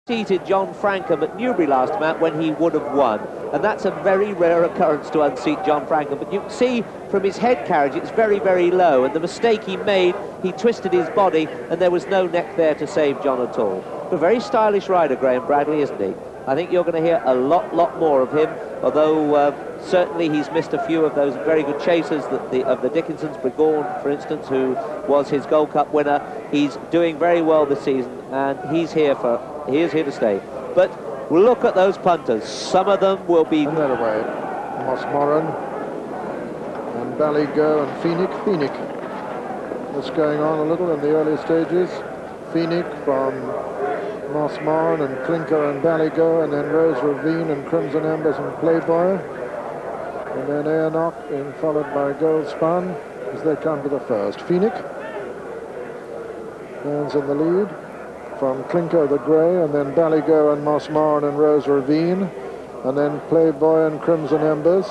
unseated John Frankham at Newbury last time when he would have won, and that's a very rare occurrence to unseat John Frankham. But you can see from his head carriage it's very, very low, and the mistake he made, he twisted his body and there was no neck there to save John at all. A very stylish rider, Graham Bradley, isn't he? I think you're going to hear a lot more of him, although certainly he's missed a few of those very good chasers of the Dickinson's. Brigorn, for instance, who was his Gold Cup winner. He's doing very well this season, and he is here to stay. But we'll look at those punters. Some of them will be... And that away. Mossmoran and Ballygo and Phoenix. That's going on a little in the early stages. Phoenix from Mossmoran and Clinker and Ballygo, and then Rose Ravine and Crimson Embers and Playboy. And then Airnock being followed by Gold Spun as they come to the first. Phoenix lands in the lead from Clinker the Grey, and then Ballygo and Mossmoran and Rose Ravine, and then Playboy and Crimson Embers,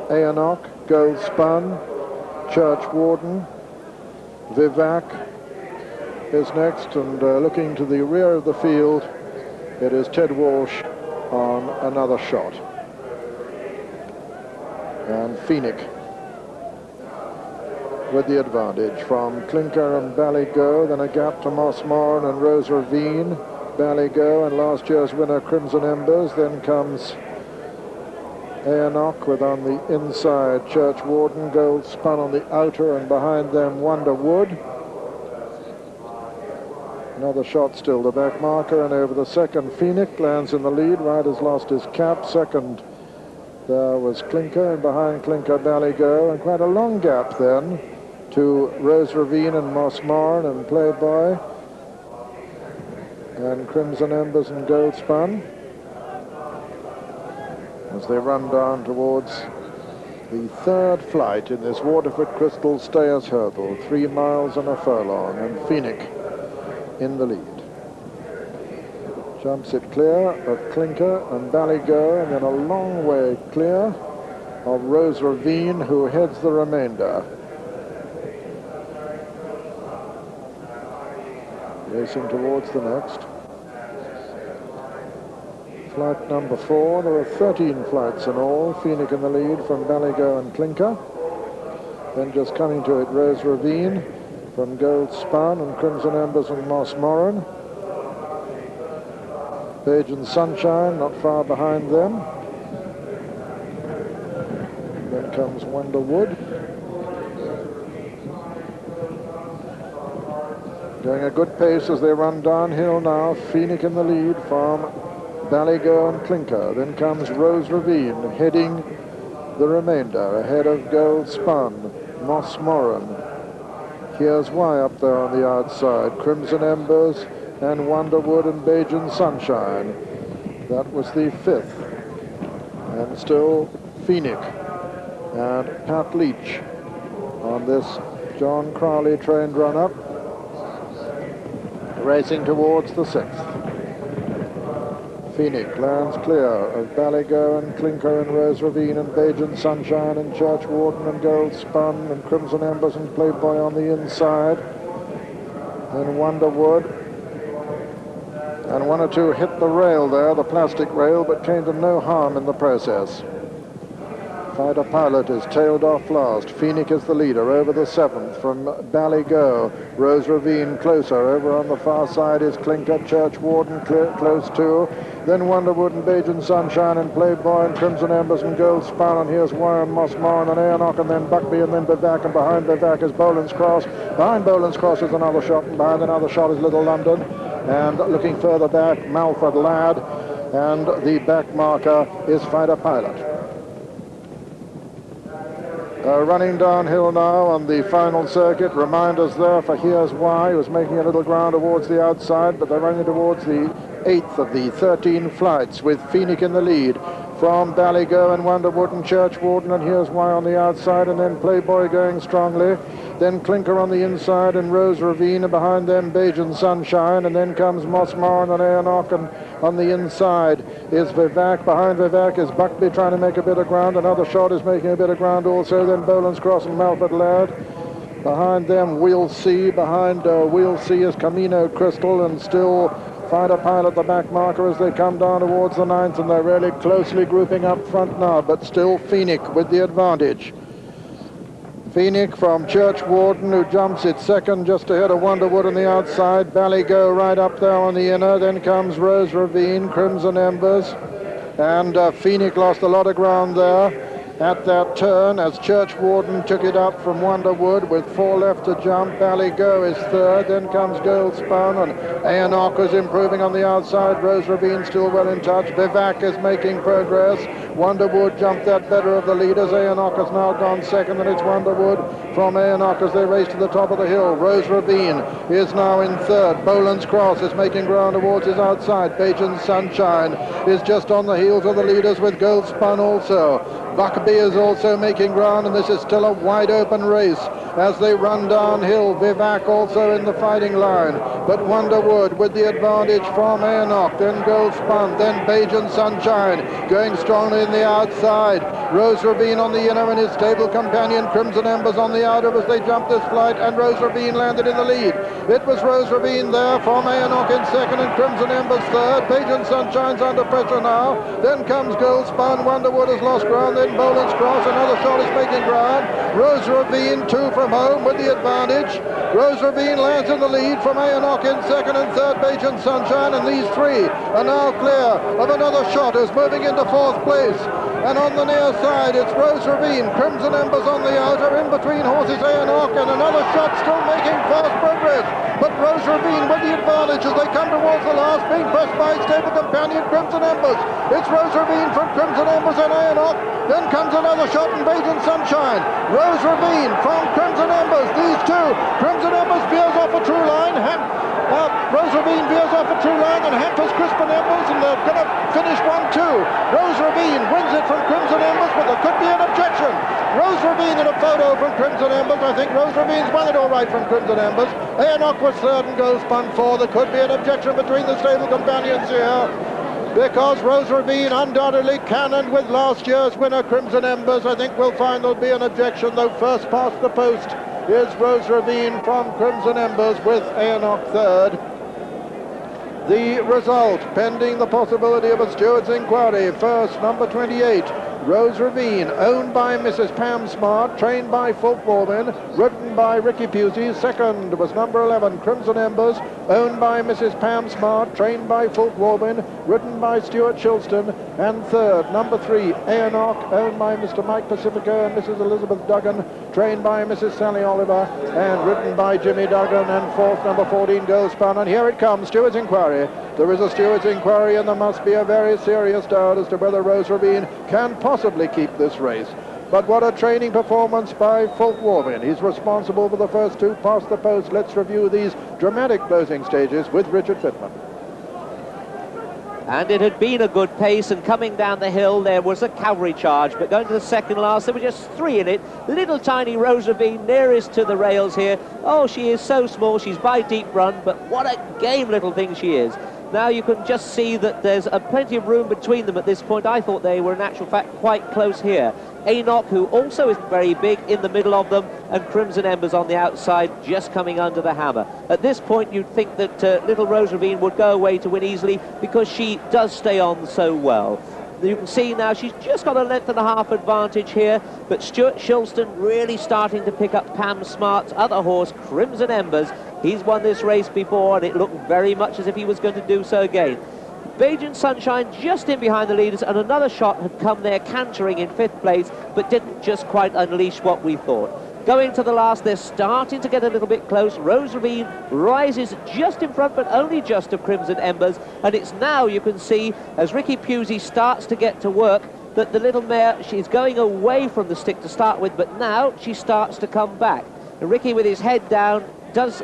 Airnock, Gold Spun, Churchwarden, Vivac is next, and looking to the rear of the field, it is Ted Walsh on another shot. And Phoenix with the advantage from Clinker and Ballygo, then a gap to Mossmoran and Rose Ravine, Ballygo and last year's winner Crimson Embers, then comes Airnock with on the inside Churchwarden, Gold Spun on the outer, and behind them Wonder Wood. Another shot still, the back marker, and over the second Phoenix lands in the lead. Rider's lost his cap. Second there was Clinker, and behind Clinker Ballygo, and quite a long gap then to Rose Ravine and Mossmoran and Playboy and Crimson Embers and Gold Spun as they run down towards the third flight in this Waterford Crystal Stayers Hurdle, 3 miles and a furlong, and Phoenix in the lead. Jumps it clear of Clinker and Ballygo, and then a long way clear of Rose Ravine, who heads the remainder. Racing towards the next. Flight number 4. There are 13 flights in all. Phoenix in the lead from Ballygo and Clinker. Then just coming to it, Rose Ravine from Gold Spun and Crimson Embers and Mossmoran. Page and Sunshine not far behind them. Then comes Wonder Wood. Going a good pace as they run downhill now. Phoenix in the lead from Ballygo and Clinker. Then comes Rose Ravine heading the remainder ahead of Gold Spun, Mossmoran. Here's Why up there on the outside. Crimson Embers and Wonderwood and Bajan Sunshine. That was the 5th. And still Phoenix and Pat Leach on this John Crowley trained run-up, racing towards the 6th. Phoenix lands clear of Ballygo and Clinker and Rose Ravine and Bajan Sunshine and Churchwarden and Gold Spun and Crimson Embers and Playboy on the inside. Then Wonderwood. And 1 or 2 hit the rail there, the plastic rail, but came to no harm in the process. Fighter Pilot is tailed off last. Phoenix is the leader over the 7th from Ballygo. Rose Ravine closer. Over on the far side is Clinker, Churchwarden close to. Then Wonderwood and Bajan Sunshine and Playboy and Crimson Embers and Gold Spun. And here's Warren, Mossmoran and Airnock, and then Buckby, and then Vivac, and behind Vivac is Boland's Cross. Behind Boland's Cross is another shot, and behind another shot is Little London. And looking further back, Malford Ladd, and the back marker is Fighter Pilot. Running downhill now on the final circuit. Reminders there for Here's Why, who's making a little ground towards the outside, but they're running towards the 8th of the 13 flights with Phoenix in the lead from Ballygo and Wonderwood and Churchwarden, and Here's Why on the outside, and then Playboy going strongly. Then Clinker on the inside and Rose Ravine, and behind them Bajan Sunshine, and then comes Mossmoran and Airnock, and on the inside is Vivac. Behind Vivac is Buckby trying to make a bit of ground. Another shot is making a bit of ground also. Then Boland's Cross and Malford Laird. Behind them We'll See. Behind We'll See is Camino Crystal, and still Fighter Pilot, the back marker, as they come down towards the 9th, and they're really closely grouping up front now, but still Phoenix with the advantage. Phoenix from Churchwarden, who jumps it second just ahead of Wonderwood on the outside. Ballygo right up there on the inner. Then comes Rose Ravine, Crimson Embers. And Phoenix lost a lot of ground there at that turn as Churchwarden took it up from Wonderwood with 4 left to jump. Ballygo is third. Then comes Gold Spun, and Aonok is improving on the outside. Rose Ravine still well in touch. Vivac is making progress. Wonderwood jumped that better of the leaders. Aonok has now gone second, and it's Wonderwood from Aonok as they race to the top of the hill. Rose Ravine is now in third. Boland's Cross is making ground towards his outside. Bajan's Sunshine is just on the heels of the leaders with Gold Spun also. Buckby is also making ground, and this is still a wide open race as they run downhill. Vivac also in the fighting line, but Wonderwood with the advantage from Aonok, then Gold Spun, then Bajan Sunshine going strongly in the outside. Rose Ravine on the inner, and his stable companion Crimson Embers on the outer as they jump this flight, and Rose Ravine landed in the lead. It was Rose Ravine there from Aonok in second and Crimson Embers third. Bajan Sunshine's under pressure now. Then comes Gold Spun. Wonderwood has lost ground. Then Boland's Cross, another shot is making ground. Rose Ravine, 2 from home with the advantage. Rose Ravine lands in the lead from Aonok in second and third. Bajan Sunshine, and these 3 are now clear of another shot who's moving into 4th place. And on the near side, it's Rose Ravine, Crimson Embers on the outer, in between horses Aonok, and another shot still making fast progress. But Rose Ravine with the advantage as they come towards the last, being pressed by stable companion Crimson Embers. It's Rose Ravine from Crimson Embers and Aonok. Then comes another shot in Bajan Sunshine. Rose Ravine from Crimson Embers. These 2. Crimson Embers veers off a true line. Rose Ravine veers off a true line and hampers Crimson Embers, and they're going to finish 1-2. Rose Ravine wins it from Crimson Embers, but there could be an objection. Rose Ravine in a photo from Crimson Embers. I think Rose Ravine's won it all right from Crimson Embers. Aonok was third and Gold Spun 4. There could be an objection between the stable companions here, because Rose Ravine undoubtedly cannoned with last year's winner Crimson Embers. I think we'll find there'll be an objection, though first past the post is Rose Ravine from Crimson Embers with Aonok third. The result, pending the possibility of a steward's inquiry. First, number 28, Rose Ravine, owned by Mrs. Pam Smart, trained by Fulk Walwyn, ridden by Ricky Pusey. Second was number 11, Crimson Embers, owned by Mrs. Pam Smart, trained by Fulk Walwyn, ridden by Stuart Chilston. And third, number 3, Aonok, owned by Mr. Mike Pacifico and Mrs. Elizabeth Duggan, trained by Mrs. Sally Oliver and ridden by Jimmy Duggan. And fourth, number 14, Gold Spun. And here it comes, steward's inquiry. There is a steward's inquiry, and there must be a very serious doubt as to whether Rose Ravine can possibly keep this race. But what a training performance by Fulk Walwyn. He's responsible for the first 2 past the post. Let's review these dramatic closing stages with Richard Fitman. And it had been a good pace, and coming down the hill there was a cavalry charge, but going to the second last there were just 3 in it. Little tiny Rose Ravine nearest to the rails here. Oh, she is so small, she's by deep run, but what a game little thing she is. Now you can just see that there's plenty of room between them at this point. I thought they were in actual fact quite close here. Aonok, who also isn't very big, in the middle of them, and Crimson Embers on the outside just coming under the hammer. At this point you'd think that little Rose Ravine would go away to win easily, because she does stay on so well. You can see now she's just got a length and a half advantage here, but Stuart Chilston really starting to pick up Pam Smart's other horse, Crimson Embers. He's won this race before, and it looked very much as if he was going to do so again. Bajan Sunshine just in behind the leaders, and another shot had come there cantering in 5th place, but didn't just quite unleash what we thought. Going to the last, they're starting to get a little bit close. Rose Ravine rises just in front, but only just of Crimson Embers, and it's now, you can see, as Ricky Pusey starts to get to work, that the little mare, she's going away from the stick to start with, but now she starts to come back. And Ricky, with his head down, does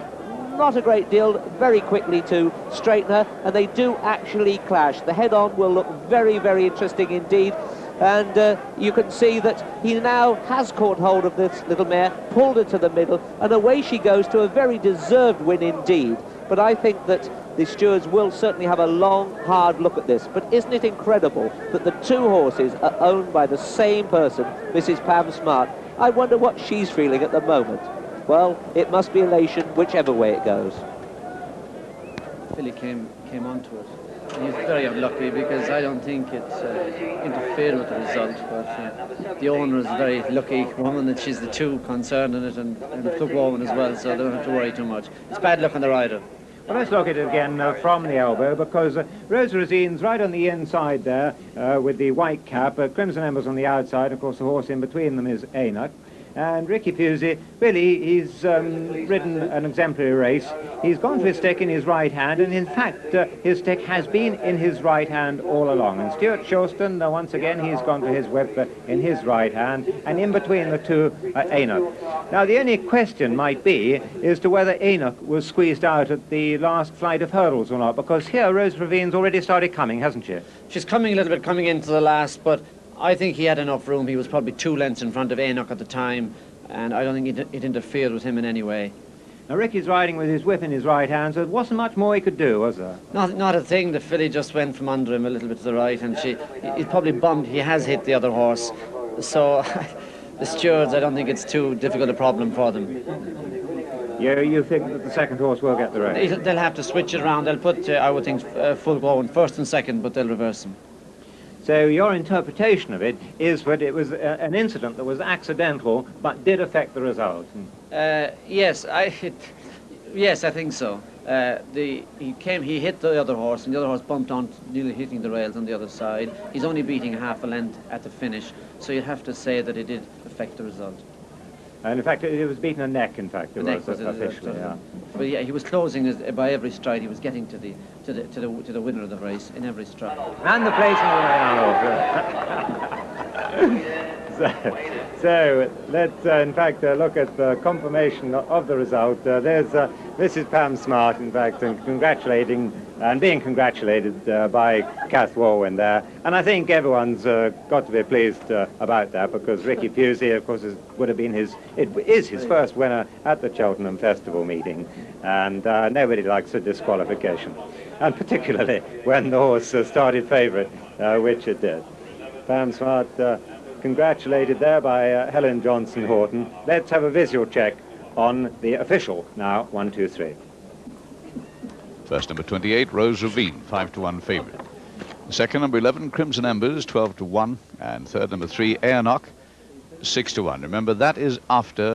not a great deal very quickly to straighten her, and they do actually clash. The head-on will look very, very interesting indeed. And you can see that he now has caught hold of this little mare, pulled her to the middle, and away she goes to a very deserved win indeed. But I think that the stewards will certainly have a long, hard look at this. But isn't it incredible that the 2 horses are owned by the same person, Mrs. Pam Smart? I wonder what she's feeling at the moment. Well, it must be elation whichever way it goes. Philly came came onto it. He's very unlucky because I don't think it's interfered with the result, but the owner is a very lucky woman that she's the two concerned in it, and Plug Walwyn as well, so they don't have to worry too much. It's bad luck on the rider. Well, let's look at it again from the elbow, because Rose Ravine's right on the inside there with the white cap, Crimson Embers on the outside. Of course, the horse in between them is Enoch. And Ricky Pusey, really, he's ridden an exemplary race. He's gone for his stick in his right hand, and in fact, his stick has been in his right hand all along. And Stuart Shawston, once again, he's gone for his whip in his right hand, and in between the two, Enoch. Now, the only question might be as to whether Enoch was squeezed out at the last flight of hurdles or not, because here Rose Ravine's already started coming, hasn't she? She's coming a little bit, coming into the last, but I think he had enough room. He was probably 2 lengths in front of Enoch at the time, and I don't think it interfered with him in any way. Now, Ricky's riding with his whip in his right hand, so there wasn't much more he could do, was there? Not a thing. The filly just went from under him a little bit to the right, and he's probably bummed. He has hit the other horse, so the stewards, I don't think it's too difficult a problem for them. You think that the second horse will get the race? They'll have to switch it around. They'll put, I would think, Full Walwyn first and second, but they'll reverse them. So your interpretation of it is that it was an incident that was accidental but did affect the result. Yes, I think so. He hit the other horse, and the other horse bumped on, nearly hitting the rails on the other side. He's only beating half a length at the finish, so you'd have to say that it did affect the result. And in fact, it was beaten a neck, in fact, it was officially, yeah. But yeah, he was closing by every stride. He was getting to the winner of the race in every stride. And the place in the round. So let's, in fact, look at the confirmation of the result. There's Mrs. Pam Smart, in fact, and being congratulated by Kath Walwyn there. And I think everyone's got to be pleased about that, because Ricky Pusey, of course, is his first winner at the Cheltenham Festival meeting, and nobody likes a disqualification, and particularly when the horse started favourite, which it did. Pam Smart congratulated there by Helen Johnson-Horton. Let's have a visual check on the official now, 1, 2, 3. First, number 28, Rose Ravine, 5-1 favourite. Second, number 11, Crimson Embers, 12-1. And third, number 3, Enoch, 6-1. Remember, that is after